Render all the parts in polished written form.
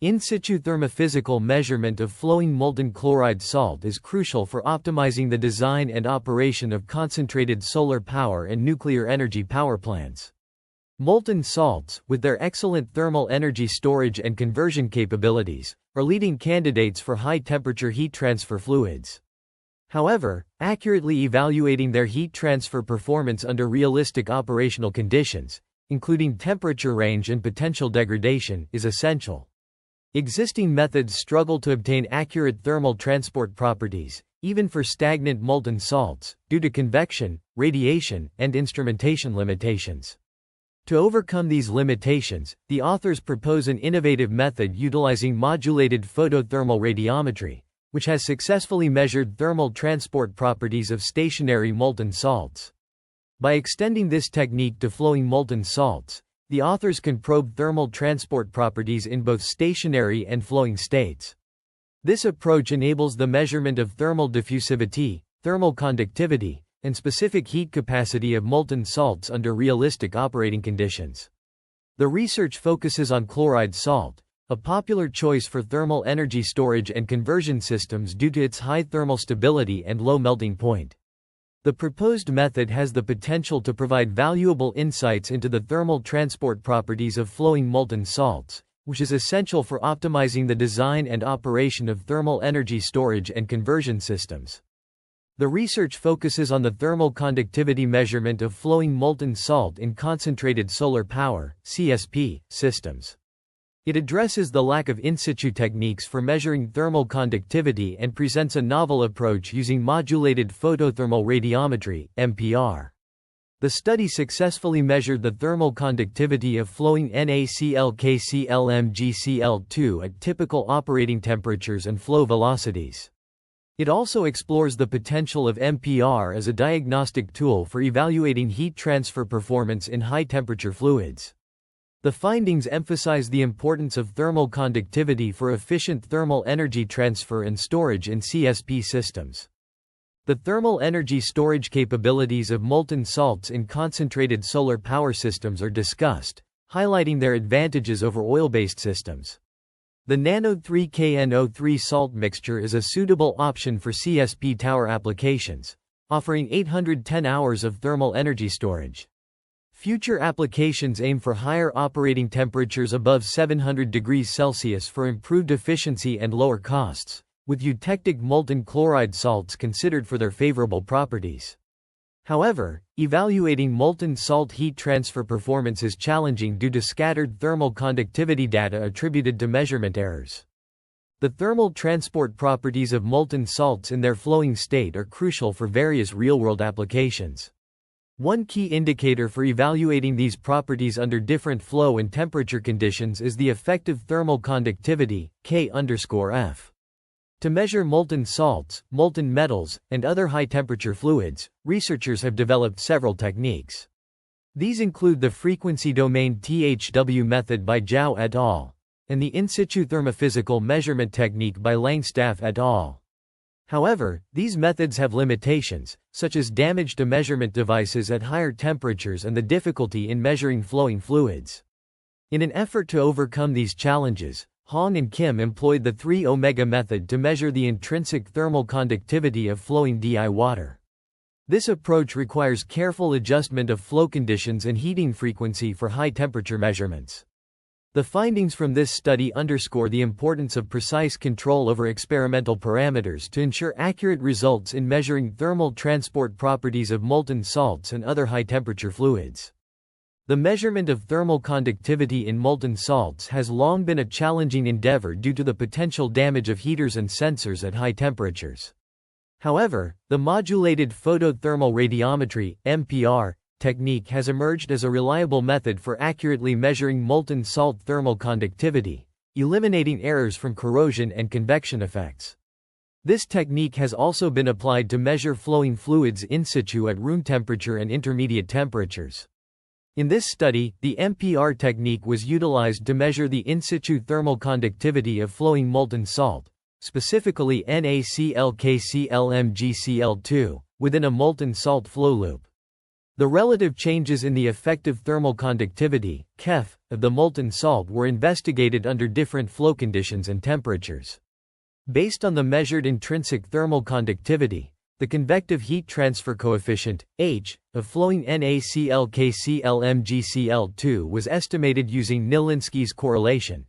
In-situ thermophysical measurement of flowing molten chloride salt is crucial for optimizing the design and operation of concentrated solar power and nuclear energy power plants. Molten salts, with their excellent thermal energy storage and conversion capabilities, are leading candidates for high-temperature heat transfer fluids. However, accurately evaluating their heat transfer performance under realistic operational conditions, including temperature range and potential degradation, is essential. Existing methods struggle to obtain accurate thermal transport properties, even for stagnant molten salts, due to convection, radiation, and instrumentation limitations. To overcome these limitations, the authors propose an innovative method utilizing modulated photothermal radiometry, which has successfully measured thermal transport properties of stationary molten salts. By extending this technique to flowing molten salts, the authors can probe thermal transport properties in both stationary and flowing states. This approach enables the measurement of thermal diffusivity, thermal conductivity, and specific heat capacity of molten salts under realistic operating conditions. The research focuses on chloride salt, a popular choice for thermal energy storage and conversion systems due to its high thermal stability and low melting point. The proposed method has the potential to provide valuable insights into the thermal transport properties of flowing molten salts, which is essential for optimizing the design and operation of thermal energy storage and conversion systems. The research focuses on the thermal conductivity measurement of flowing molten salt in concentrated solar power (CSP) systems. It addresses the lack of in-situ techniques for measuring thermal conductivity and presents a novel approach using modulated photothermal radiometry (MPR). The study successfully measured the thermal conductivity of flowing NaCl-KCl-MgCl2 at typical operating temperatures and flow velocities. It also explores the potential of MPR as a diagnostic tool for evaluating heat transfer performance in high-temperature fluids. The findings emphasize the importance of thermal conductivity for efficient thermal energy transfer and storage in CSP systems. The thermal energy storage capabilities of molten salts in concentrated solar power systems are discussed, highlighting their advantages over oil-based systems. The Nano-3KNO3 salt mixture is a suitable option for CSP tower applications, offering 810 hours of thermal energy storage. Future applications aim for higher operating temperatures above 700 degrees Celsius for improved efficiency and lower costs, with eutectic molten chloride salts considered for their favorable properties. However, evaluating molten salt heat transfer performance is challenging due to scattered thermal conductivity data attributed to measurement errors. The thermal transport properties of molten salts in their flowing state are crucial for various real-world applications. One key indicator for evaluating these properties under different flow and temperature conditions is the effective thermal conductivity, K_F. To measure molten salts, molten metals, and other high-temperature fluids, researchers have developed several techniques. These include the frequency domain THW method by Zhao et al. And the in-situ thermophysical measurement technique by Langstaff et al. However, these methods have limitations, such as damage to measurement devices at higher temperatures and the difficulty in measuring flowing fluids. In an effort to overcome these challenges, Hong and Kim employed the 3-omega method to measure the intrinsic thermal conductivity of flowing DI water. This approach requires careful adjustment of flow conditions and heating frequency for high-temperature measurements. The findings from this study underscore the importance of precise control over experimental parameters to ensure accurate results in measuring thermal transport properties of molten salts and other high-temperature fluids. The measurement of thermal conductivity in molten salts has long been a challenging endeavor due to the potential damage of heaters and sensors at high temperatures. However, the modulated photothermal radiometry (MPR) technique has emerged as a reliable method for accurately measuring molten salt thermal conductivity, eliminating errors from corrosion and convection effects. This technique has also been applied to measure flowing fluids in situ at room temperature and intermediate temperatures. In this study, the MPR technique was utilized to measure the in-situ thermal conductivity of flowing molten salt, specifically NaCl-KCl-MgCl2, within a molten salt flow loop. The relative changes in the effective thermal conductivity (KEF) of the molten salt were investigated under different flow conditions and temperatures. Based on the measured intrinsic thermal conductivity, the convective heat transfer coefficient, H, of flowing NaCl-KCl-MgCl2 was estimated using Gnielinski's correlation.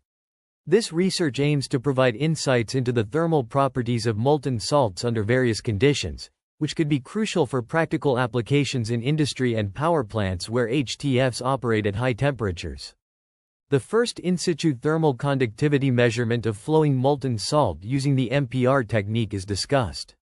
This research aims to provide insights into the thermal properties of molten salts under various conditions, which could be crucial for practical applications in industry and power plants where HTFs operate at high temperatures. The first in-situ thermal conductivity measurement of flowing molten salt using the MPR technique is discussed.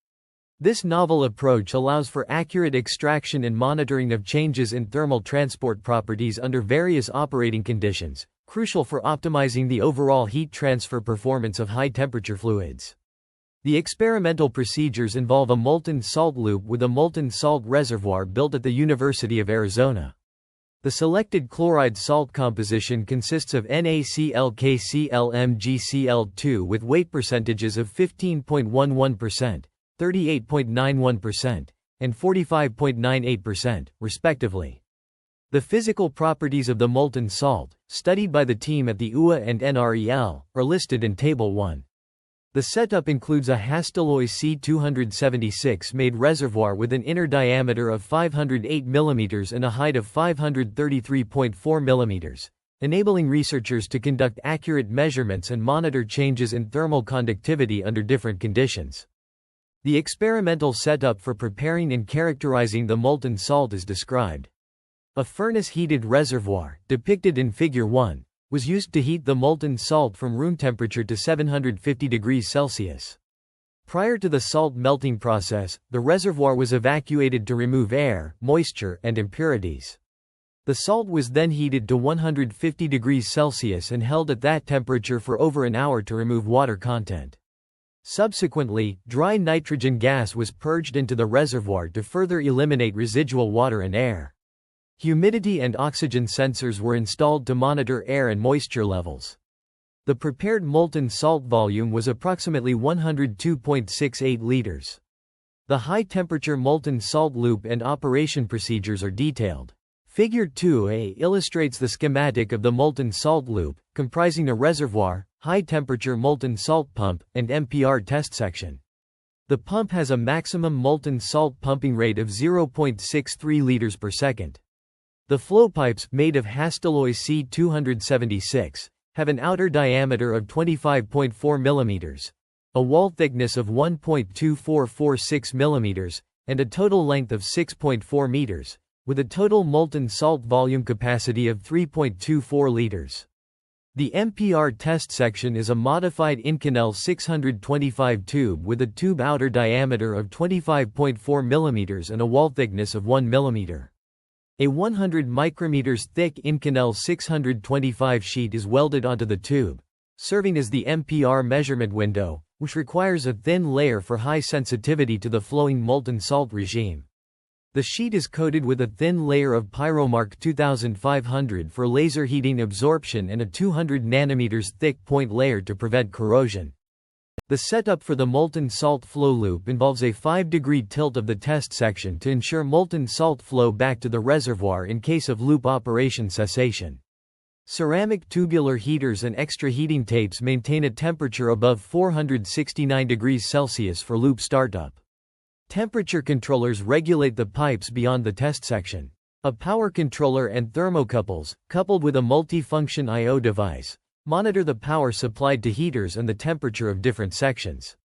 This novel approach allows for accurate extraction and monitoring of changes in thermal transport properties under various operating conditions, crucial for optimizing the overall heat transfer performance of high-temperature fluids. The experimental procedures involve a molten salt loop with a molten salt reservoir built at the University of Arizona. The selected chloride salt composition consists of NaCl-KCl-MgCl2 with weight percentages of 15.11%, 38.91%, and 45.98%, respectively. The physical properties of the molten salt, studied by the team at the UA and NREL, are listed in Table 1. The setup includes a Hastelloy C276 made reservoir with an inner diameter of 508 mm and a height of 533.4 mm, enabling researchers to conduct accurate measurements and monitor changes in thermal conductivity under different conditions. The experimental setup for preparing and characterizing the molten salt is described. A furnace-heated reservoir, depicted in Figure 1, was used to heat the molten salt from room temperature to 750 degrees Celsius. Prior to the salt melting process, the reservoir was evacuated to remove air, moisture, and impurities. The salt was then heated to 150 degrees Celsius and held at that temperature for over an hour to remove water content. Subsequently, dry nitrogen gas was purged into the reservoir to further eliminate residual water and air. Humidity and oxygen sensors were installed to monitor air and moisture levels. The prepared molten salt volume was approximately 102.68 liters. The high-temperature molten salt loop and operation procedures are detailed. Figure 2a illustrates the schematic of the molten salt loop, comprising a reservoir, high-temperature molten salt pump, and MPR test section. The pump has a maximum molten salt pumping rate of 0.63 liters per second. The flow pipes, made of Hastelloy C276, have an outer diameter of 25.4 mm, a wall thickness of 1.2446 mm, and a total length of 6.4 meters, with a total molten salt volume capacity of 3.24 liters. The MPR test section is a modified Inconel 625 tube with a tube outer diameter of 25.4 mm and a wall thickness of 1 mm. A 100 micrometers thick Inconel 625 sheet is welded onto the tube, serving as the MPR measurement window, which requires a thin layer for high sensitivity to the flowing molten salt regime. The sheet is coated with a thin layer of Pyromark 2500 for laser heating absorption and a 200 nanometers thick point layer to prevent corrosion. The setup for the molten salt flow loop involves a 5-degree tilt of the test section to ensure molten salt flow back to the reservoir in case of loop operation cessation. Ceramic tubular heaters and extra heating tapes maintain a temperature above 469 degrees Celsius for loop startup. Temperature controllers regulate the pipes beyond the test section. A power controller and thermocouples, coupled with a multi-function I/O device, monitor the power supplied to heaters and the temperature of different sections.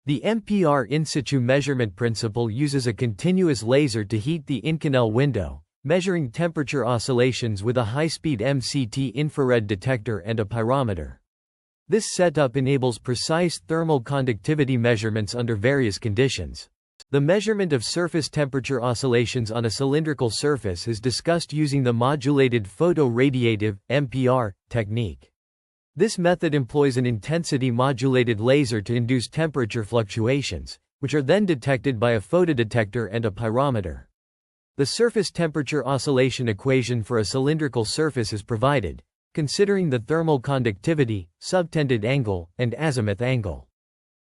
The MPR in-situ measurement principle uses a continuous laser to heat the Inconel window, measuring temperature oscillations with a high-speed MCT infrared detector and a pyrometer. This setup enables precise thermal conductivity measurements under various conditions. The measurement of surface temperature oscillations on a cylindrical surface is discussed using the modulated photoradiative (MPR) technique. This method employs an intensity-modulated laser to induce temperature fluctuations, which are then detected by a photodetector and a pyrometer. The surface temperature oscillation equation for a cylindrical surface is provided, considering the thermal conductivity, subtended angle, and azimuth angle.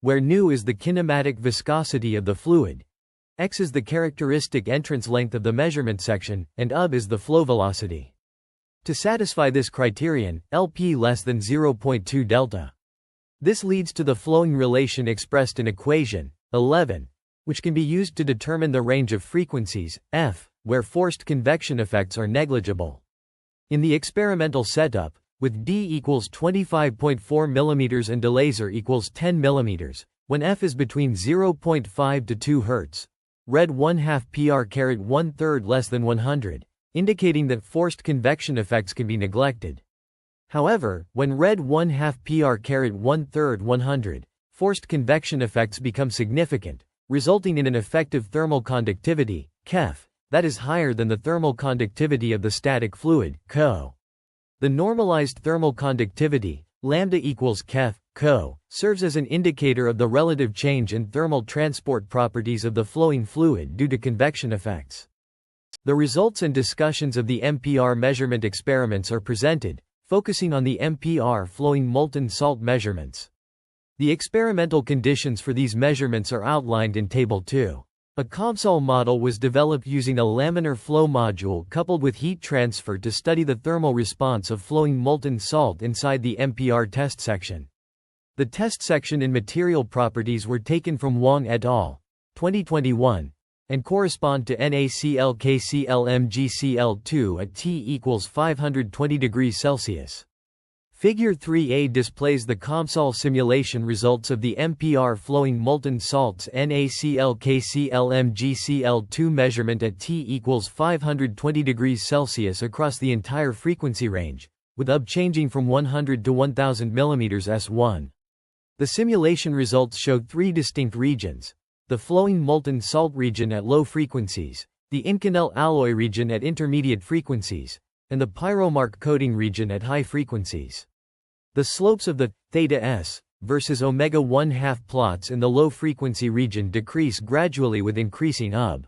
where nu is the kinematic viscosity of the fluid, x is the characteristic entrance length of the measurement section, and ub is the flow velocity. To satisfy this criterion, Lp less than 0.2 delta. This leads to the flowing relation expressed in equation 11, which can be used to determine the range of frequencies, f, where forced convection effects are negligible. In the experimental setup, with D equals 25.4 mm and delaser equals 10 mm, when F is between 0.5 to 2 Hz. Red 1/2 PR 1/3 less than 100, indicating that forced convection effects can be neglected. However, when red 1/2 PR 1/3 100, forced convection effects become significant, resulting in an effective thermal conductivity, KEF, that is higher than the thermal conductivity of the static fluid, CO. The normalized thermal conductivity, lambda equals KEF, CO, serves as an indicator of the relative change in thermal transport properties of the flowing fluid due to convection effects. The results and discussions of the MPR measurement experiments are presented, focusing on the MPR flowing molten salt measurements. The experimental conditions for these measurements are outlined in Table 2. A COMSOL model was developed using a laminar flow module coupled with heat transfer to study the thermal response of flowing molten salt inside the MPR test section. The test section and material properties were taken from Wang et al. 2021 and correspond to NaCl-KCl-MgCl2 at T equals 520 degrees Celsius. Figure 3a displays the COMSOL simulation results of the MPR flowing molten salts NaCl-KCl-MgCl2 measurement at T equals 520 degrees Celsius across the entire frequency range, with UB changing from 100 to 1000 mm S1. The simulation results showed three distinct regions: the flowing molten salt region at low frequencies, the Inconel alloy region at intermediate frequencies, and the pyromark coating region at high frequencies. The slopes of the theta s versus omega 1/2 plots in the low frequency region decrease gradually with increasing UB.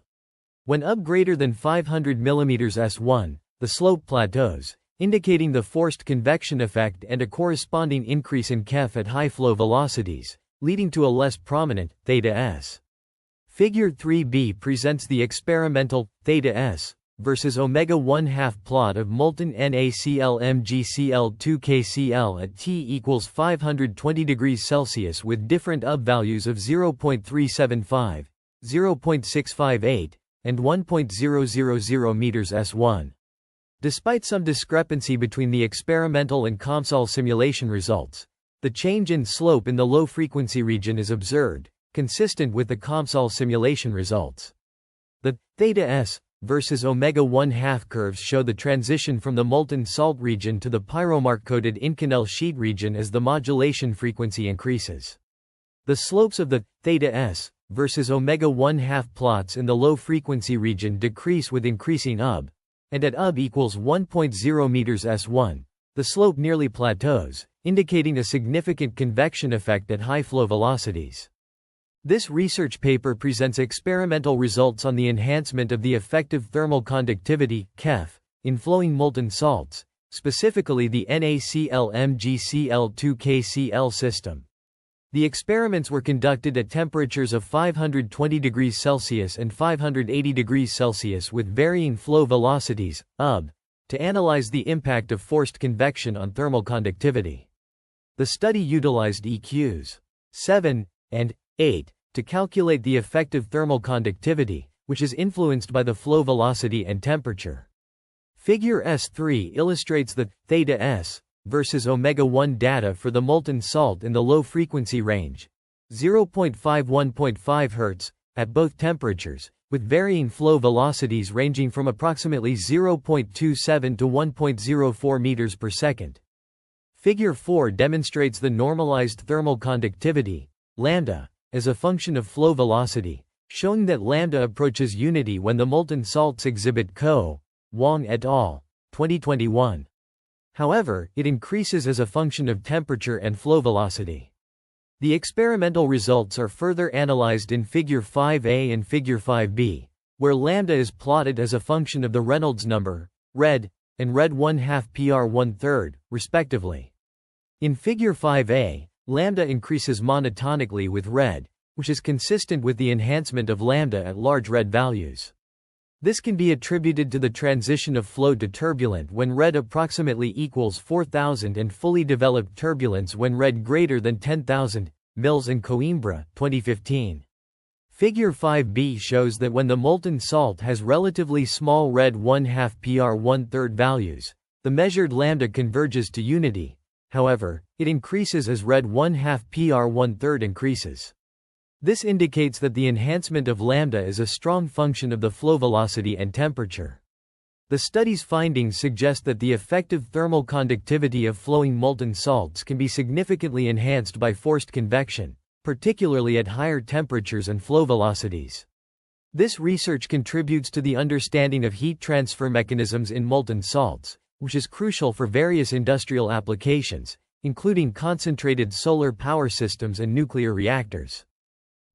When UB greater than 500 mm S1, the slope plateaus, indicating the forced convection effect and a corresponding increase in KEF at high flow velocities, leading to a less prominent theta s. Figure 3b presents the experimental theta s versus omega 1/2 plot of molten NaCl-MgCl2 at T equals 520 degrees Celsius with different UB values of 0.375, 0.658, and 1.000 meters S1. Despite some discrepancy between the experimental and COMSOL simulation results, the change in slope in the low frequency region is observed, consistent with the COMSOL simulation results. The theta s versus omega 1/2 curves show the transition from the molten salt region to the pyromark-coated Inconel sheet region as the modulation frequency increases. The slopes of the theta s versus omega 1/2 plots in the low frequency region decrease with increasing UB, and at UB equals 1.0 meters S1, the slope nearly plateaus, indicating a significant convection effect at high flow velocities. This research paper presents experimental results on the enhancement of the effective thermal conductivity, KEF, in flowing molten salts, specifically the NaCl-MgCl2 system. The experiments were conducted at temperatures of 520 degrees Celsius and 580 degrees Celsius with varying flow velocities, UB, to analyze the impact of forced convection on thermal conductivity. The study utilized EQs 7 and 8 to calculate the effective thermal conductivity, which is influenced by the flow velocity and temperature. Figure S3 illustrates the theta s versus omega 1 data for the molten salt in the low frequency range, 0.51.5 Hz, at both temperatures, with varying flow velocities ranging from approximately 0.27 to 1.04 meters per second. Figure 4 demonstrates the normalized thermal conductivity, lambda, as a function of flow velocity, showing that lambda approaches unity when the molten salts exhibit CO, Wang et al. 2021. However, it increases as a function of temperature and flow velocity. The experimental results are further analyzed in Figure 5a and Figure 5b, where lambda is plotted as a function of the Reynolds number, red, and red 1/2 PR 1/3, respectively. In Figure 5a, lambda increases monotonically with red, which is consistent with the enhancement of lambda at large red values. This can be attributed to the transition of flow to turbulent when red approximately equals 4000 and fully developed turbulence when red greater than 10,000, Mills and Coimbra, 2015. Figure 5b shows that when the molten salt has relatively small red 1/2 PR 1/3 values, The measured lambda converges to unity. However, it increases as Red 1/2 PR 1/3 increases. This indicates that the enhancement of lambda is a strong function of the flow velocity and temperature. The study's findings suggest that the effective thermal conductivity of flowing molten salts can be significantly enhanced by forced convection, particularly at higher temperatures and flow velocities. This research contributes to the understanding of heat transfer mechanisms in molten salts, which is crucial for various industrial applications, including concentrated solar power systems and nuclear reactors.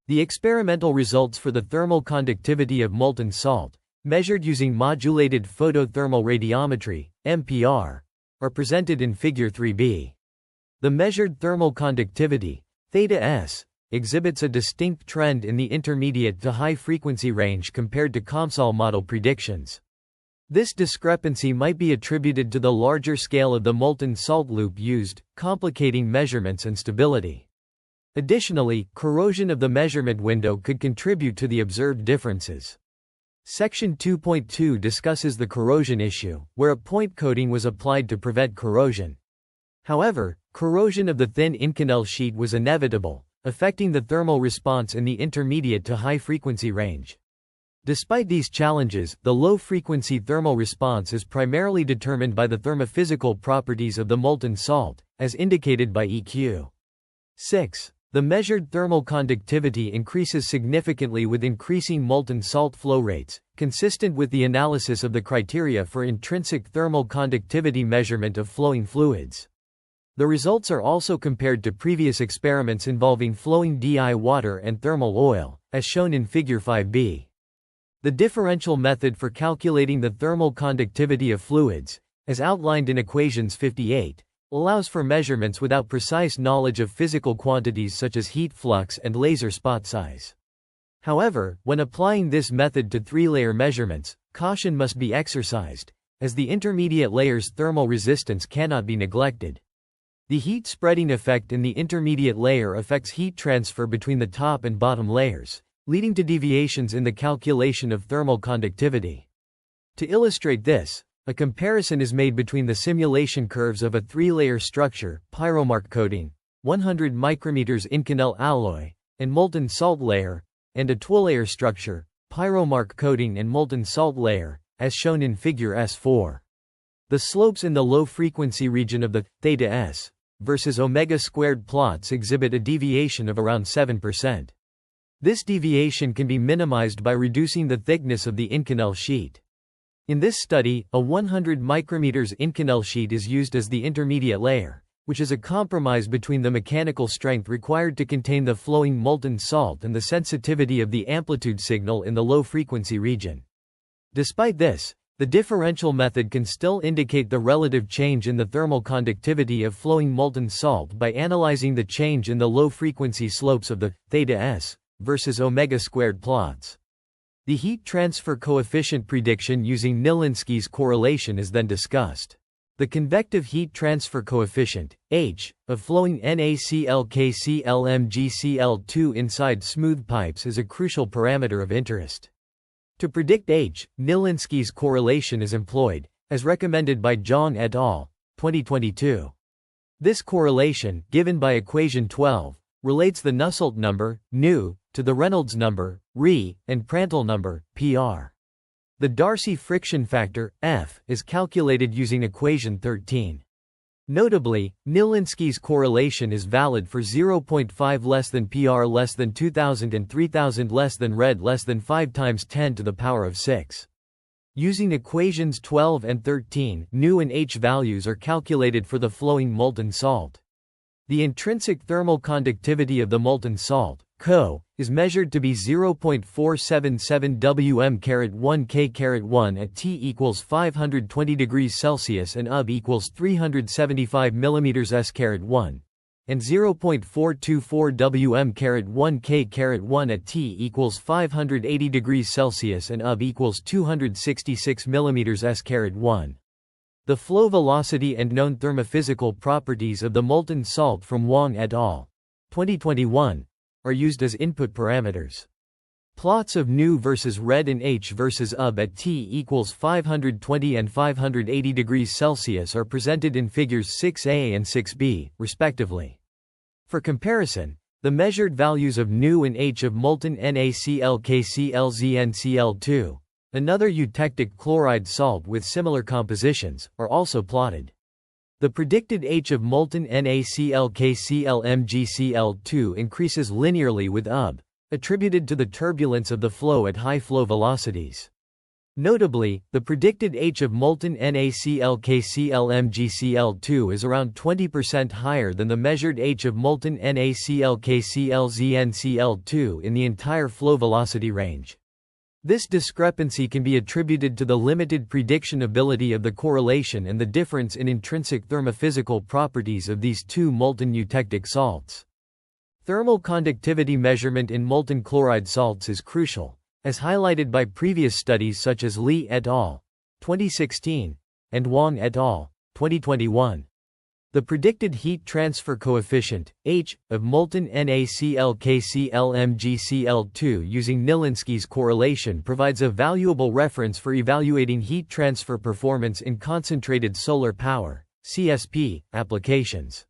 The experimental results for the thermal conductivity of molten salt, measured using modulated photothermal radiometry, MPR, are presented in Figure 3b. The measured thermal conductivity, θS, exhibits a distinct trend in the intermediate to high frequency range compared to COMSOL model predictions. This discrepancy might be attributed to the larger scale of the molten salt loop used, complicating measurements and stability. Additionally, corrosion of the measurement window could contribute to the observed differences. Section 2.2 discusses the corrosion issue, where a point coating was applied to prevent corrosion. However, corrosion of the thin Inconel sheet was inevitable, affecting the thermal response in the intermediate to high frequency range. Despite these challenges, the low-frequency thermal response is primarily determined by the thermophysical properties of the molten salt, as indicated by EQ. 6. The measured thermal conductivity increases significantly with increasing molten salt flow rates, consistent with the analysis of the criteria for intrinsic thermal conductivity measurement of flowing fluids. The results are also compared to previous experiments involving flowing DI water and thermal oil, as shown in Figure 5b. The differential method for calculating the thermal conductivity of fluids, as outlined in Equations 58, allows for measurements without precise knowledge of physical quantities such as heat flux and laser spot size. However, when applying this method to three-layer measurements, caution must be exercised, as the intermediate layer's thermal resistance cannot be neglected. The heat spreading effect in the intermediate layer affects heat transfer between the top and bottom layers, leading to deviations in the calculation of thermal conductivity. To illustrate this, a comparison is made between the simulation curves of a three-layer structure, pyromark coating, 100 micrometers Inconel alloy, and molten salt layer, and a two-layer structure, pyromark coating and molten salt layer, as shown in Figure S4. The slopes in the low-frequency region of the θS versus omega squared plots exhibit a deviation of around 7%. This deviation can be minimized by reducing the thickness of the Inconel sheet. In this study, a 100 micrometers Inconel sheet is used as the intermediate layer, which is a compromise between the mechanical strength required to contain the flowing molten salt and the sensitivity of the amplitude signal in the low-frequency region. Despite this, the differential method can still indicate the relative change in the thermal conductivity of flowing molten salt by analyzing the change in the low-frequency slopes of the θS versus omega squared plots. The heat transfer coefficient prediction using Gnielinski's correlation is then discussed. The convective heat transfer coefficient, H, of flowing NaCl-KCl-MgCl2 inside smooth pipes is a crucial parameter of interest. To predict H, Gnielinski's correlation is employed, as recommended by Zhang et al., 2022. This correlation, given by equation 12, relates the Nusselt number, nu, to the Reynolds number, Re, and Prandtl number, Pr. The Darcy friction factor, F, is calculated using equation 13. Notably, Gnielinski's correlation is valid for 0.5 less than Pr less than 2000 and 3000 less than Red less than 5 times 10 to the power of 6. Using equations 12 and 13, nu and H values are calculated for the flowing molten salt. The intrinsic thermal conductivity of the molten salt, Co, is measured to be 0.477 Wm/1 K/1 at T equals 520 degrees Celsius and UB equals 375 mm S/1, and 0.424 Wm/1 K/1 at T equals 580 degrees Celsius and UB equals 266 mm S/1. The flow velocity and known thermophysical properties of the molten salt from Wang et al. 2021 are used as input parameters. Plots of nu versus red and H versus UB at T equals 520 and 580 degrees Celsius are presented in figures 6a and 6b, respectively. For comparison, the measured values of nu and H of molten NaClKclZnCl2, another eutectic chloride salt with similar compositions, are also plotted. The predicted H of molten NaClKclMgCl2 increases linearly with UB, attributed to the turbulence of the flow at high flow velocities. Notably, the predicted H of molten NaClKclMgCl2 is around 20% higher than the measured H of molten NaClKclZnCl2 in the entire flow velocity range. This discrepancy can be attributed to the limited prediction ability of the correlation and the difference in intrinsic thermophysical properties of these two molten eutectic salts. Thermal conductivity measurement in molten chloride salts is crucial, as highlighted by previous studies such as Li et al. 2016 and Wang et al. 2021. The predicted heat transfer coefficient, H, of molten NaClKclMgCl2 using Gnielinski's correlation provides a valuable reference for evaluating heat transfer performance in concentrated solar power (CSP) applications.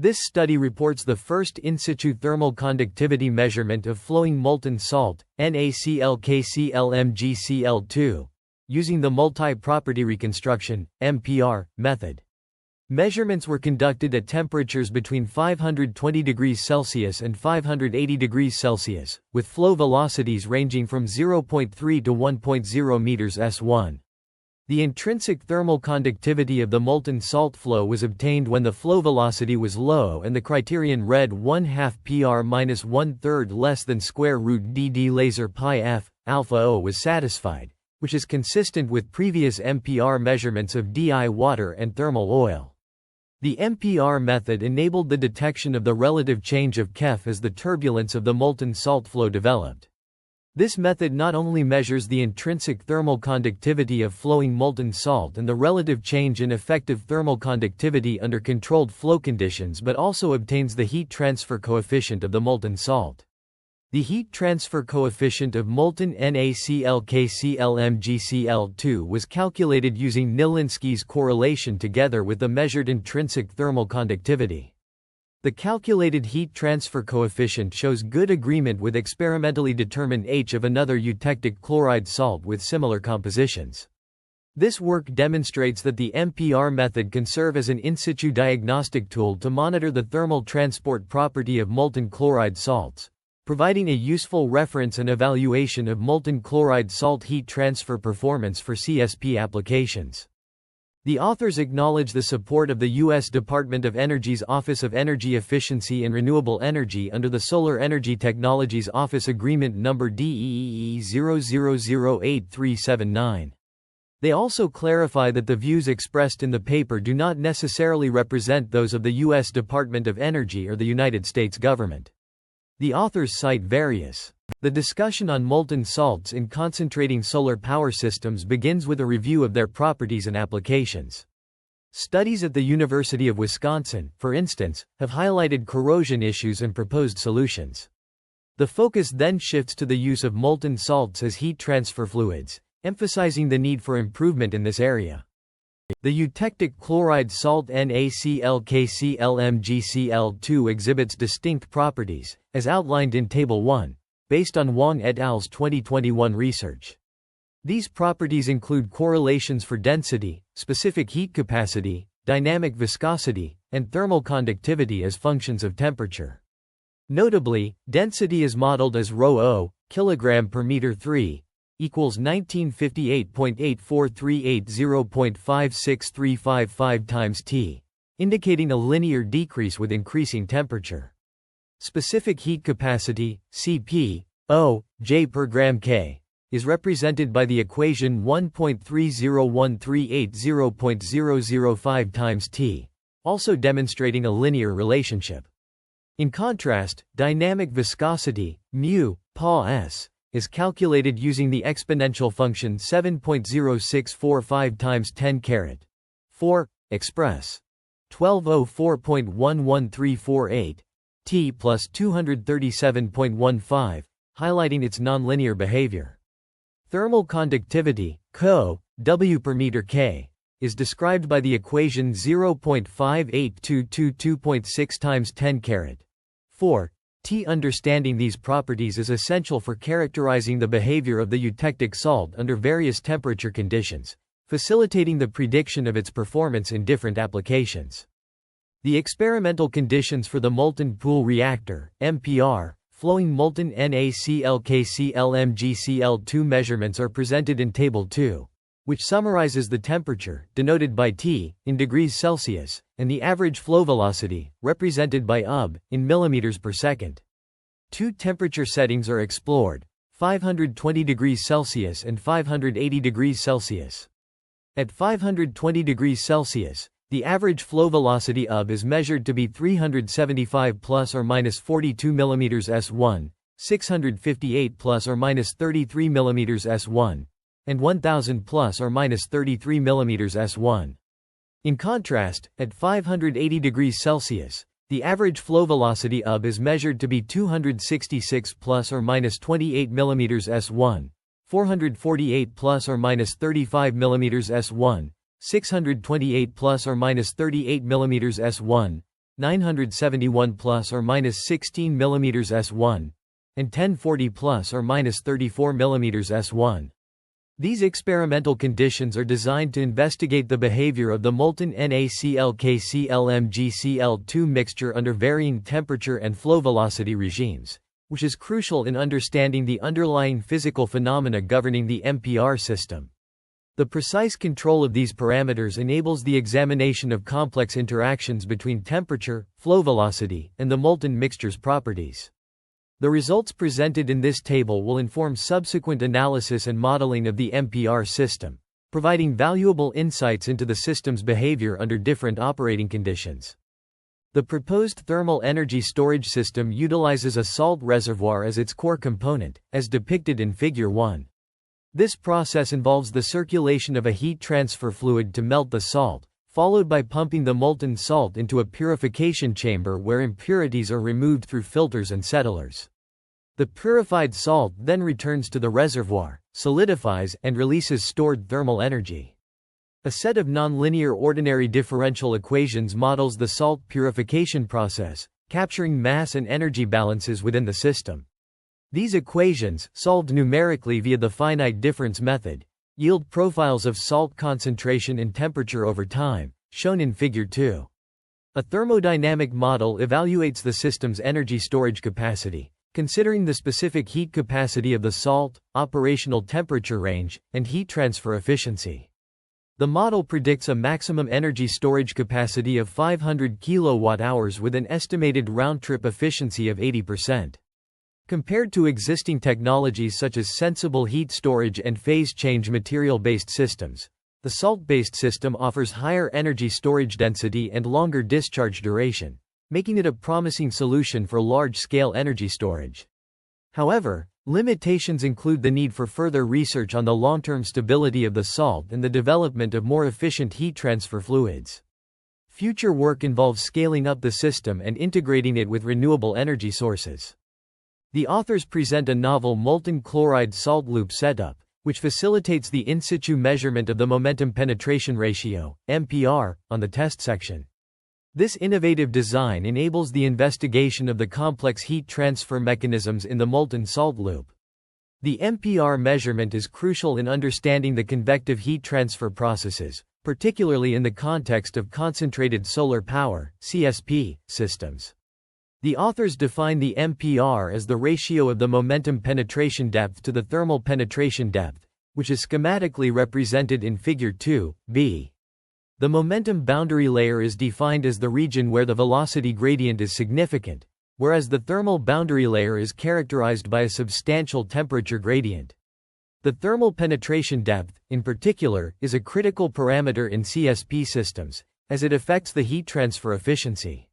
This study reports the first in-situ thermal conductivity measurement of flowing molten salt, NaClKclMgCl2, using the multi-property reconstruction, MPR, method. Measurements were conducted at temperatures between 520 degrees Celsius and 580 degrees Celsius, with flow velocities ranging from 0.3 to 1.0 meters s1. The intrinsic thermal conductivity of the molten salt flow was obtained when the flow velocity was low and the criterion read 1/2 pr minus 1/3 less than square root dd laser pi f alpha O was satisfied, which is consistent with previous MPR measurements of DI water and thermal oil. The MPR method enabled the detection of the relative change of Kef as the turbulence of the molten salt flow developed. This method not only measures the intrinsic thermal conductivity of flowing molten salt and the relative change in effective thermal conductivity under controlled flow conditions but also obtains the heat transfer coefficient of the molten salt. The heat transfer coefficient of molten NaClKclMgCl2 was calculated using Gnielinski's correlation together with the measured intrinsic thermal conductivity. The calculated heat transfer coefficient shows good agreement with experimentally determined H of another eutectic chloride salt with similar compositions. This work demonstrates that the MPR method can serve as an in-situ diagnostic tool to monitor the thermal transport property of molten chloride salts, providing a useful reference and evaluation of molten chloride salt heat transfer performance for CSP applications. The authors acknowledge the support of the U.S. Department of Energy's Office of Energy Efficiency and Renewable Energy under the Solar Energy Technologies Office Agreement No. DEEE 000839. They also clarify that the views expressed in the paper do not necessarily represent those of the U.S. Department of Energy or the United States government. The authors cite various. The discussion on molten salts in concentrating solar power systems begins with a review of their properties and applications. Studies at the University of Wisconsin, for instance, have highlighted corrosion issues and proposed solutions. The focus then shifts to the use of molten salts as heat transfer fluids, emphasizing the need for improvement in this area. The eutectic chloride salt NaClKclMgCl2 exhibits distinct properties, as outlined in Table 1, based on Wang et al.'s 2021 research. These properties include correlations for density, specific heat capacity, dynamic viscosity, and thermal conductivity as functions of temperature. Notably, density is modeled as ρO, kg per meter 3, equals 1958.8438 times T, indicating a linear decrease with increasing temperature. Specific heat capacity, Cp, O, J per gram K, is represented by the equation 1.30138 times T, also demonstrating a linear relationship. In contrast, dynamic viscosity, mu, Pa s, is calculated using the exponential function 7.0645 times 10 caret 4, express 1204.11348, T plus 237.15, highlighting its nonlinear behavior. Thermal conductivity, Co, W per meter K, is described by the equation 0.58222.6 times 10 caret 4 T. Understanding these properties is essential for characterizing the behavior of the eutectic salt under various temperature conditions, facilitating the prediction of its performance in different applications. The experimental conditions for the molten pool reactor, MPR, flowing molten NaCl-KCl-MgCl2 measurements are presented in Table 2, which summarizes the temperature, denoted by T, in degrees Celsius, and the average flow velocity, represented by UB, in millimeters per second. Two temperature settings are explored, 520 degrees Celsius and 580 degrees Celsius. At 520 degrees Celsius, the average flow velocity UB is measured to be 375 plus or minus 42 mm s1, 658 plus or minus 33 mm s1, and 1000 plus or minus 33 mm s1. In contrast, at 580 degrees Celsius, the average flow velocity UB is measured to be 266 plus or minus 28 mm s1, 448 plus or minus 35 mm s1, 628 plus or minus 38 mm s1, 971 plus or minus 16 mm s1, and 1040 plus or minus 34 mm s1. These experimental conditions are designed to investigate the behavior of the molten NaCl-KCl-MgCl2 mixture under varying temperature and flow velocity regimes, which is crucial in understanding the underlying physical phenomena governing the MPR system. The precise control of these parameters enables the examination of complex interactions between temperature, flow velocity, and the molten mixture's properties. The results presented in this table will inform subsequent analysis and modeling of the MPR system, providing valuable insights into the system's behavior under different operating conditions. The proposed thermal energy storage system utilizes a salt reservoir as its core component, as depicted in Figure 1. This process involves the circulation of a heat transfer fluid to melt the salt, followed by pumping the molten salt into a purification chamber where impurities are removed through filters and settlers. The purified salt then returns to the reservoir, solidifies, and releases stored thermal energy. A set of nonlinear ordinary differential equations models the salt purification process, capturing mass and energy balances within the system. These equations, solved numerically via the finite difference method, yield profiles of salt concentration and temperature over time, shown in Figure 2. A thermodynamic model evaluates the system's energy storage capacity, considering the specific heat capacity of the salt, operational temperature range, and heat transfer efficiency. The model predicts a maximum energy storage capacity of 500 kWh with an estimated round-trip efficiency of 80%. Compared to existing technologies such as sensible heat storage and phase-change material-based systems, the salt-based system offers higher energy storage density and longer discharge duration, making it a promising solution for large-scale energy storage. However, limitations include the need for further research on the long-term stability of the salt and the development of more efficient heat transfer fluids. Future work involves scaling up the system and integrating it with renewable energy sources. The authors present a novel molten chloride salt loop setup, which facilitates the in-situ measurement of the momentum penetration ratio, MPR, on the test section. This innovative design enables the investigation of the complex heat transfer mechanisms in the molten salt loop. The MPR measurement is crucial in understanding the convective heat transfer processes, particularly in the context of concentrated solar power, CSP, systems. The authors define the MPR as the ratio of the momentum penetration depth to the thermal penetration depth, which is schematically represented in Figure 2b. The momentum boundary layer is defined as the region where the velocity gradient is significant, whereas the thermal boundary layer is characterized by a substantial temperature gradient. The thermal penetration depth, in particular, is a critical parameter in CSP systems, as it affects the heat transfer efficiency.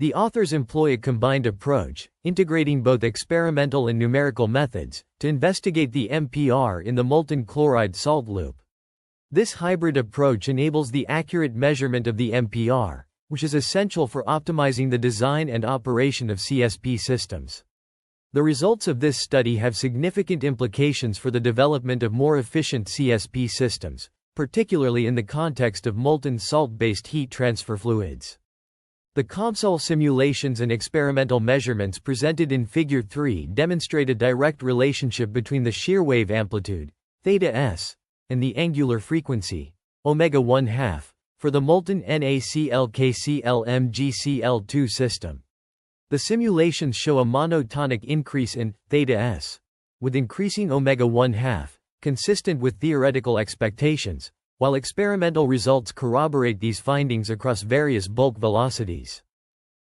The authors employ a combined approach, integrating both experimental and numerical methods, to investigate the MPR in the molten chloride salt loop. This hybrid approach enables the accurate measurement of the MPR, which is essential for optimizing the design and operation of CSP systems. The results of this study have significant implications for the development of more efficient CSP systems, particularly in the context of molten salt-based heat transfer fluids. The COMSOL simulations and experimental measurements presented in Figure 3 demonstrate a direct relationship between the shear wave amplitude, θs, and the angular frequency, ω1/2, for the molten NaCl-KCl-MgCl2 system. The simulations show a monotonic increase in θs, with increasing ω1/2, consistent with theoretical expectations, while experimental results corroborate these findings across various bulk velocities.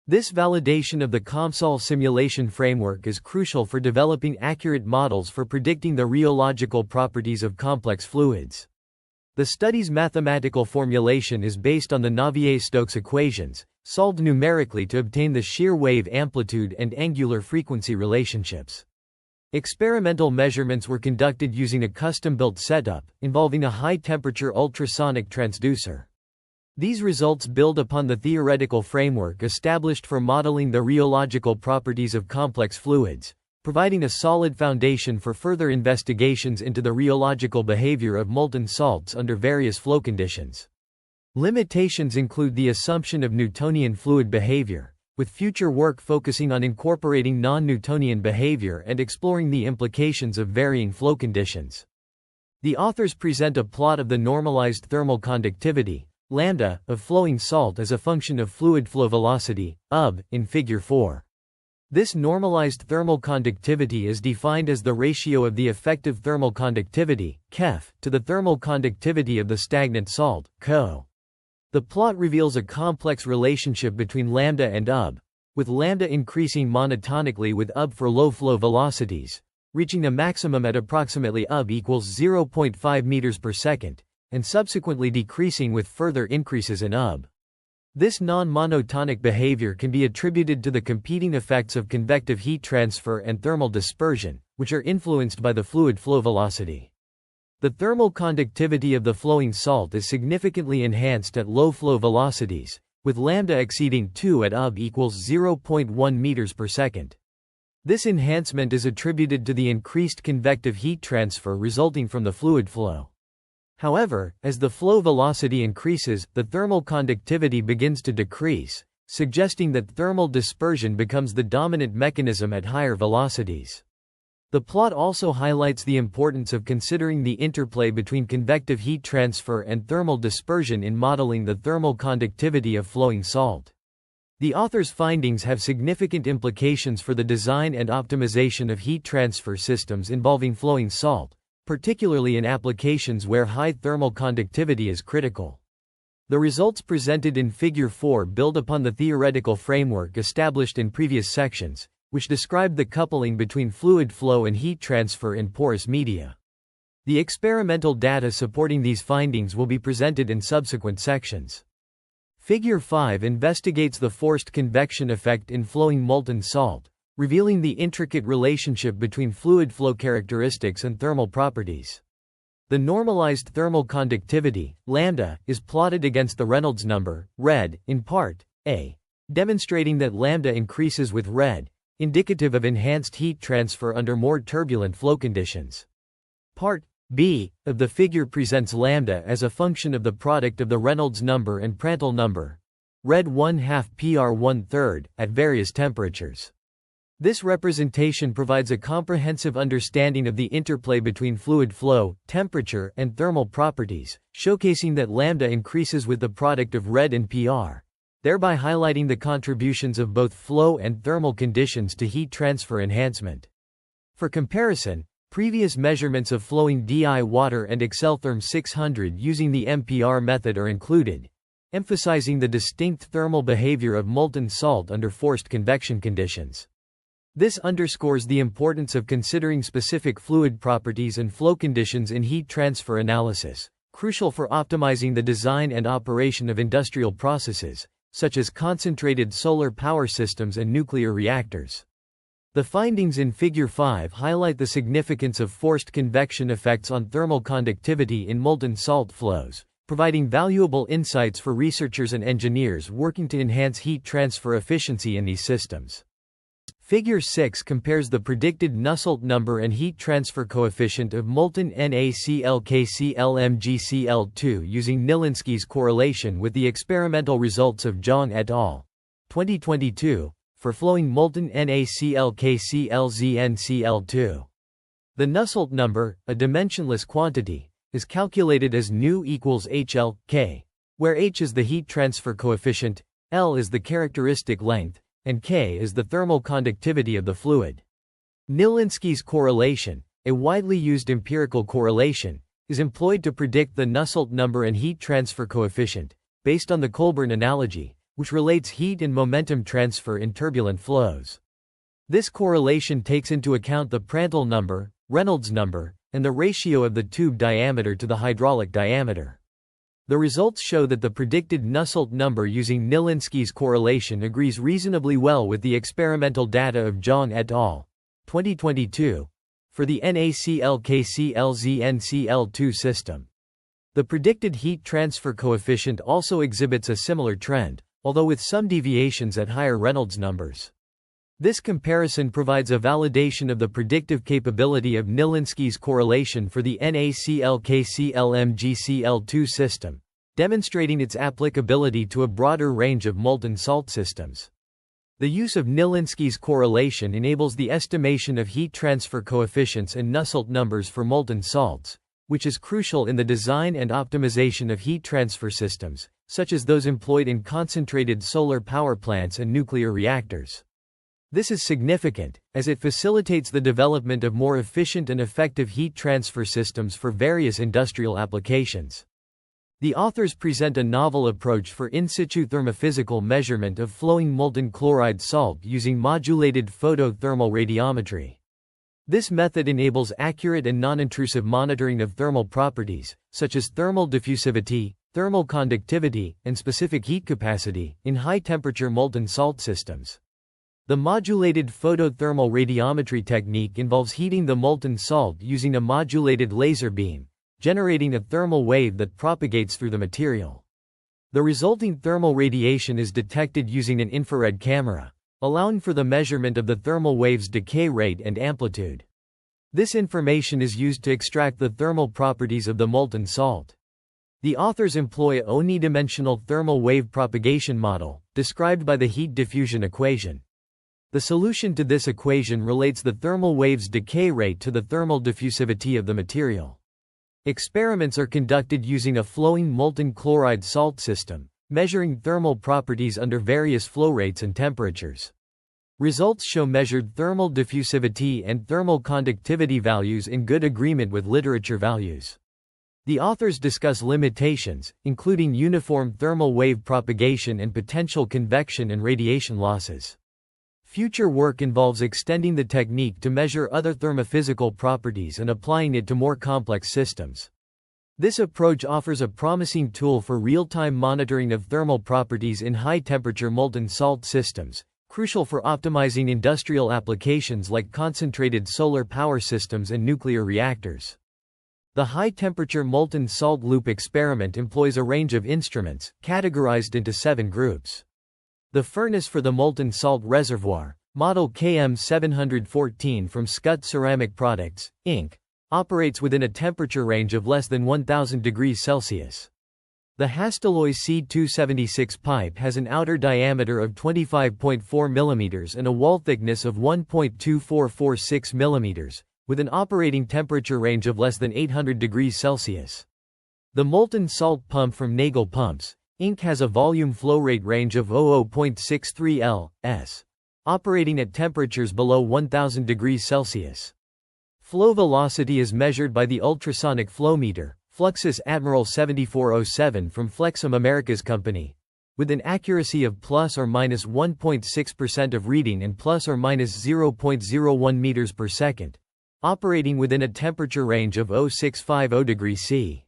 This validation of the COMSOL simulation framework is crucial for developing accurate models for predicting the rheological properties of complex fluids. The study's mathematical formulation is based on the Navier-Stokes equations, solved numerically to obtain the shear wave amplitude and angular frequency relationships. Experimental measurements were conducted using a custom-built setup, involving a high-temperature ultrasonic transducer. These results build upon the theoretical framework established for modeling the rheological properties of complex fluids, providing a solid foundation for further investigations into the rheological behavior of molten salts under various flow conditions. Limitations include the assumption of Newtonian fluid behavior, with future work focusing on incorporating non-Newtonian behavior and exploring the implications of varying flow conditions. The authors present a plot of the normalized thermal conductivity, lambda, of flowing salt as a function of fluid flow velocity, UB, in Figure 4. This normalized thermal conductivity is defined as the ratio of the effective thermal conductivity, KEF, to the thermal conductivity of the stagnant salt, CO. The plot reveals a complex relationship between lambda and UB, with lambda increasing monotonically with UB for low flow velocities, reaching a maximum at approximately UB equals 0.5 meters per second, and subsequently decreasing with further increases in UB. This non-monotonic behavior can be attributed to the competing effects of convective heat transfer and thermal dispersion, which are influenced by the fluid flow velocity. The thermal conductivity of the flowing salt is significantly enhanced at low flow velocities, with lambda exceeding 2 at UB equals 0.1 meters per second. This enhancement is attributed to the increased convective heat transfer resulting from the fluid flow. However, as the flow velocity increases, the thermal conductivity begins to decrease, suggesting that thermal dispersion becomes the dominant mechanism at higher velocities. The plot also highlights the importance of considering the interplay between convective heat transfer and thermal dispersion in modeling the thermal conductivity of flowing salt. The author's findings have significant implications for the design and optimization of heat transfer systems involving flowing salt, particularly in applications where high thermal conductivity is critical. The results presented in Figure 4 build upon the theoretical framework established in previous sections, which described the coupling between fluid flow and heat transfer in porous media. The experimental data supporting these findings will be presented in subsequent sections. Figure 5 investigates the forced convection effect in flowing molten salt, revealing the intricate relationship between fluid flow characteristics and thermal properties. The normalized thermal conductivity, lambda, is plotted against the Reynolds number, Redd, in Part A, demonstrating that lambda increases with Redd, indicative of enhanced heat transfer under more turbulent flow conditions. Part B of the figure presents lambda as a function of the product of the Reynolds number and Prandtl number, Redd 1/2 PR 1/3, at various temperatures. This representation provides a comprehensive understanding of the interplay between fluid flow, temperature, and thermal properties, showcasing that lambda increases with the product of Redd and PR, thereby highlighting the contributions of both flow and thermal conditions to heat transfer enhancement. For comparison, previous measurements of flowing DI water and Exceltherm 600 using the MPR method are included, emphasizing the distinct thermal behavior of molten salt under forced convection conditions. This underscores the importance of considering specific fluid properties and flow conditions in heat transfer analysis, crucial for optimizing the design and operation of industrial processes, such as concentrated solar power systems and nuclear reactors. The findings in Figure 5 highlight the significance of forced convection effects on thermal conductivity in molten salt flows, providing valuable insights for researchers and engineers working to enhance heat transfer efficiency in these systems. Figure 6 compares the predicted Nusselt number and heat transfer coefficient of molten NaCl-KCl-MgCl2 using Gnielinski's correlation with the experimental results of Zhang et al. 2022, for flowing molten NaCl-KCl-ZnCl2. The Nusselt number, a dimensionless quantity, is calculated as nu equals HL, K, where H is the heat transfer coefficient, L is the characteristic length, and K is the thermal conductivity of the fluid. Gnielinski's correlation, a widely used empirical correlation, is employed to predict the Nusselt number and heat transfer coefficient, based on the Colburn analogy, which relates heat and momentum transfer in turbulent flows. This correlation takes into account the Prandtl number, Reynolds number, and the ratio of the tube diameter to the hydraulic diameter. The results show that the predicted Nusselt number using Gnielinski's correlation agrees reasonably well with the experimental data of Zhang et al. 2022 for the NaCl-KCl-ZnCl2 system. The predicted heat transfer coefficient also exhibits a similar trend, although with some deviations at higher Reynolds numbers. This comparison provides a validation of the predictive capability of Gnielinski's correlation for the NaCl-KCl-MgCl2 system, demonstrating its applicability to a broader range of molten salt systems. The use of Gnielinski's correlation enables the estimation of heat transfer coefficients and Nusselt numbers for molten salts, which is crucial in the design and optimization of heat transfer systems, such as those employed in concentrated solar power plants and nuclear reactors. This is significant, as it facilitates the development of more efficient and effective heat transfer systems for various industrial applications. The authors present a novel approach for in-situ thermophysical measurement of flowing molten chloride salt using modulated photothermal radiometry. This method enables accurate and non-intrusive monitoring of thermal properties, such as thermal diffusivity, thermal conductivity, and specific heat capacity, in high-temperature molten salt systems. The modulated photothermal radiometry technique involves heating the molten salt using a modulated laser beam, generating a thermal wave that propagates through the material. The resulting thermal radiation is detected using an infrared camera, allowing for the measurement of the thermal wave's decay rate and amplitude. This information is used to extract the thermal properties of the molten salt. The authors employ a unidimensional thermal wave propagation model, described by the heat diffusion equation. The solution to this equation relates the thermal wave's decay rate to the thermal diffusivity of the material. Experiments are conducted using a flowing molten chloride salt system, measuring thermal properties under various flow rates and temperatures. Results show measured thermal diffusivity and thermal conductivity values in good agreement with literature values. The authors discuss limitations, including uniform thermal wave propagation and potential convection and radiation losses. Future work involves extending the technique to measure other thermophysical properties and applying it to more complex systems. This approach offers a promising tool for real-time monitoring of thermal properties in high-temperature molten salt systems, crucial for optimizing industrial applications like concentrated solar power systems and nuclear reactors. The high-temperature molten salt loop experiment employs a range of instruments, categorized into 7 groups. The furnace for the molten salt reservoir, model KM714 from Scut Ceramic Products, Inc., operates within a temperature range of less than 1000 degrees Celsius. The Hastelloy C276 pipe has an outer diameter of 25.4 mm and a wall thickness of 1.2446 mm, with an operating temperature range of less than 800 degrees Celsius. The molten salt pump from Nagel Pumps, Inc. has a volume flow rate range of 00.63 L/s, operating at temperatures below 1000 degrees Celsius. Flow velocity is measured by the ultrasonic flow meter, Fluxus Admiral 7407 from Flexum Americas Company, with an accuracy of plus or minus 1.6% of reading and plus or minus 0.01 meters per second, operating within a temperature range of 0650 degrees C.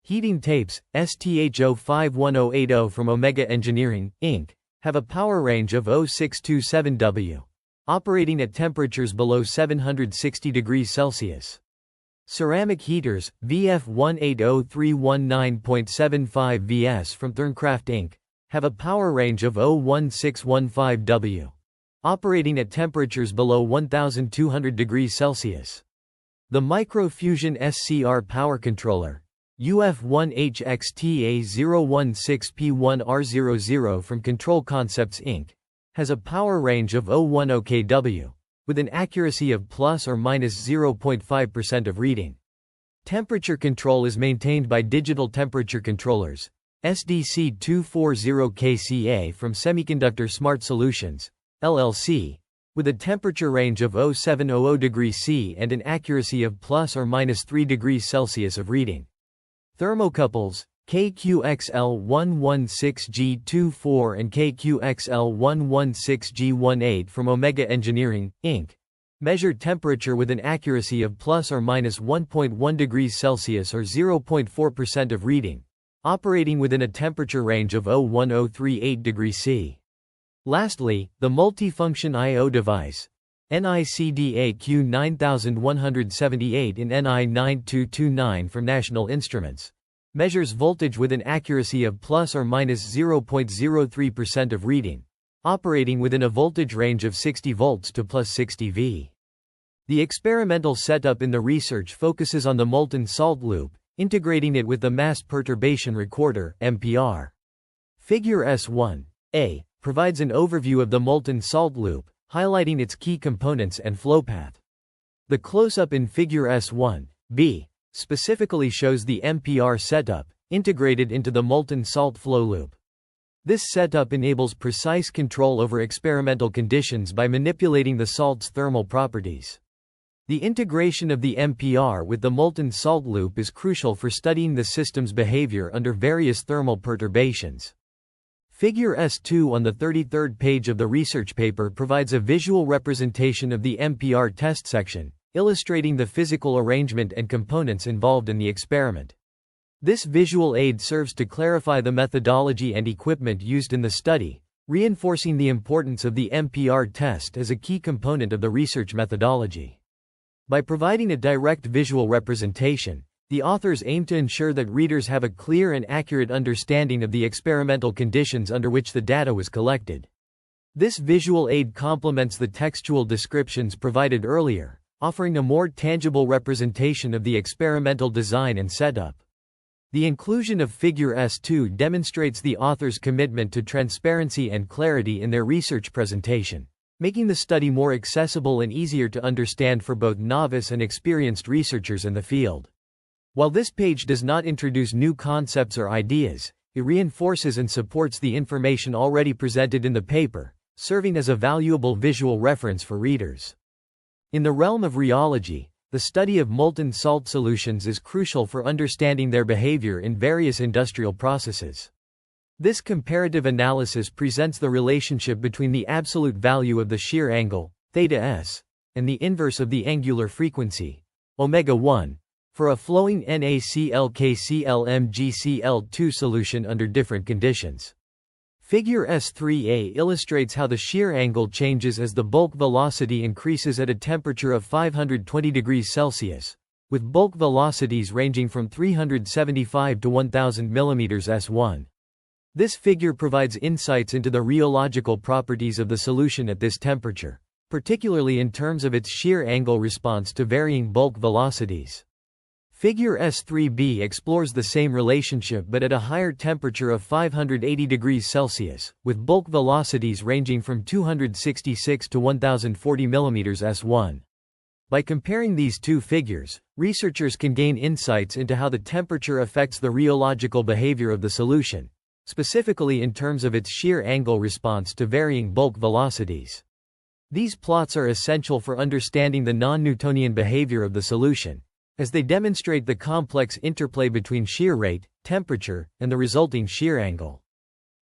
Heating tapes, STH051080 from Omega Engineering, Inc., have a power range of 0627 W, operating at temperatures below 760 degrees Celsius. Ceramic heaters, VF180319.75 VS from Therncraft Inc., have a power range of 01615 W, operating at temperatures below 1200 degrees Celsius. The Microfusion SCR Power Controller, UF1HXTA016P1R00 from Control Concepts Inc., has a power range of 010 kW, with an accuracy of plus or minus 0.5% of reading. Temperature control is maintained by Digital Temperature Controllers, SDC240KCA from Semiconductor Smart Solutions, LLC, with a temperature range of 0700 degrees C and an accuracy of plus or minus 3 degrees Celsius of reading. Thermocouples, KQXL116G24 and KQXL116G18 from Omega Engineering, Inc., measure temperature with an accuracy of plus or minus 1.1 degrees Celsius or 0.4% of reading, operating within a temperature range of 01038 degrees C. Lastly, the multifunction I/O device, NICDA-Q9178 in NI9229 from National Instruments, measures voltage with an accuracy of plus or minus 0.03% of reading, operating within a voltage range of 60 volts to plus 60 V. The experimental setup in the research focuses on the molten salt loop, integrating it with the mass perturbation recorder, MPR. Figure S1a provides an overview of the molten salt loop, highlighting its key components and flowpath. The close-up in Figure S1b specifically shows the MPR setup, integrated into the molten salt flow loop. This setup enables precise control over experimental conditions by manipulating the salt's thermal properties. The integration of the MPR with the molten salt loop is crucial for studying the system's behavior under various thermal perturbations. Figure S2 on the 33rd page of the research paper provides a visual representation of the MPR test section, illustrating the physical arrangement and components involved in the experiment. This visual aid serves to clarify the methodology and equipment used in the study, reinforcing the importance of the MPR test as a key component of the research methodology. By providing a direct visual representation, the authors aim to ensure that readers have a clear and accurate understanding of the experimental conditions under which the data was collected. This visual aid complements the textual descriptions provided earlier, offering a more tangible representation of the experimental design and setup. The inclusion of Figure S2 demonstrates the author's commitment to transparency and clarity in their research presentation, making the study more accessible and easier to understand for both novice and experienced researchers in the field. While this page does not introduce new concepts or ideas, it reinforces and supports the information already presented in the paper, serving as a valuable visual reference for readers. In the realm of rheology, the study of molten salt solutions is crucial for understanding their behavior in various industrial processes. This comparative analysis presents the relationship between the absolute value of the shear angle, θs, and the inverse of the angular frequency, ω1, for a flowing NaCl-KCl-MgCl2 solution under different conditions. Figure S3a illustrates how the shear angle changes as the bulk velocity increases at a temperature of 520 degrees Celsius, with bulk velocities ranging from 375 to 1000 mm S1. This figure provides insights into the rheological properties of the solution at this temperature, particularly in terms of its shear angle response to varying bulk velocities. Figure S3b explores the same relationship but at a higher temperature of 580 degrees Celsius, with bulk velocities ranging from 266 to 1040 mm S1. By comparing these two figures, researchers can gain insights into how the temperature affects the rheological behavior of the solution, specifically in terms of its shear angle response to varying bulk velocities. These plots are essential for understanding the non-Newtonian behavior of the solution, as they demonstrate the complex interplay between shear rate, temperature, and the resulting shear angle.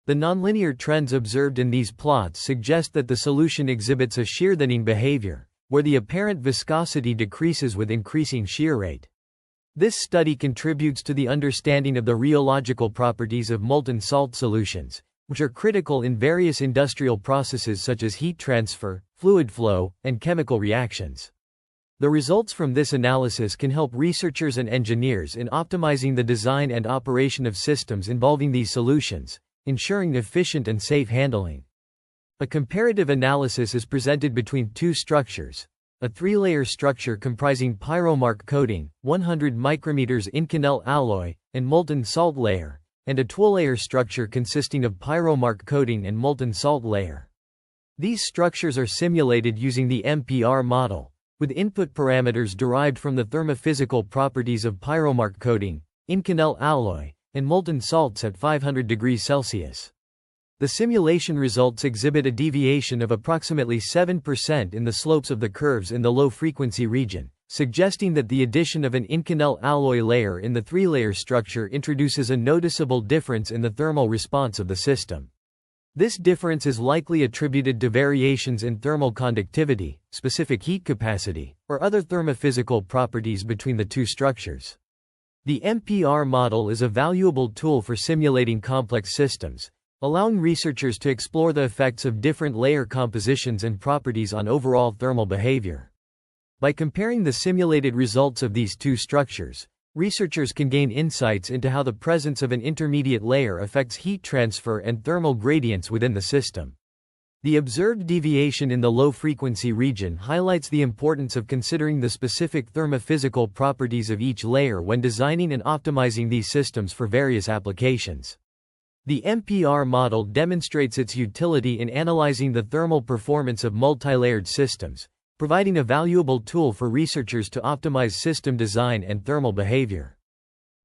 The nonlinear trends observed in these plots suggest that the solution exhibits a shear thinning behavior, where the apparent viscosity decreases with increasing shear rate. This study contributes to the understanding of the rheological properties of molten salt solutions, which are critical in various industrial processes such as heat transfer, fluid flow, and chemical reactions. The results from this analysis can help researchers and engineers in optimizing the design and operation of systems involving these solutions, ensuring efficient and safe handling. A comparative analysis is presented between two structures: a three-layer structure comprising pyromark coating, 100 micrometers Inconel alloy, and molten salt layer, and a 12-layer structure consisting of pyromark coating and molten salt layer. These structures are simulated using the MPR model, with input parameters derived from the thermophysical properties of pyromark coating, Inconel alloy, and molten salts at 500 degrees Celsius. The simulation results exhibit a deviation of approximately 7% in the slopes of the curves in the low-frequency region, suggesting that the addition of an Inconel alloy layer in the three-layer structure introduces a noticeable difference in the thermal response of the system. This difference is likely attributed to variations in thermal conductivity, specific heat capacity, or other thermophysical properties between the two structures. The MPR model is a valuable tool for simulating complex systems, allowing researchers to explore the effects of different layer compositions and properties on overall thermal behavior. By comparing the simulated results of these two structures, researchers can gain insights into how the presence of an intermediate layer affects heat transfer and thermal gradients within the system. The observed deviation in the low-frequency region highlights the importance of considering the specific thermophysical properties of each layer when designing and optimizing these systems for various applications. The MPR model demonstrates its utility in analyzing the thermal performance of multilayered systems, providing a valuable tool for researchers to optimize system design and thermal behavior.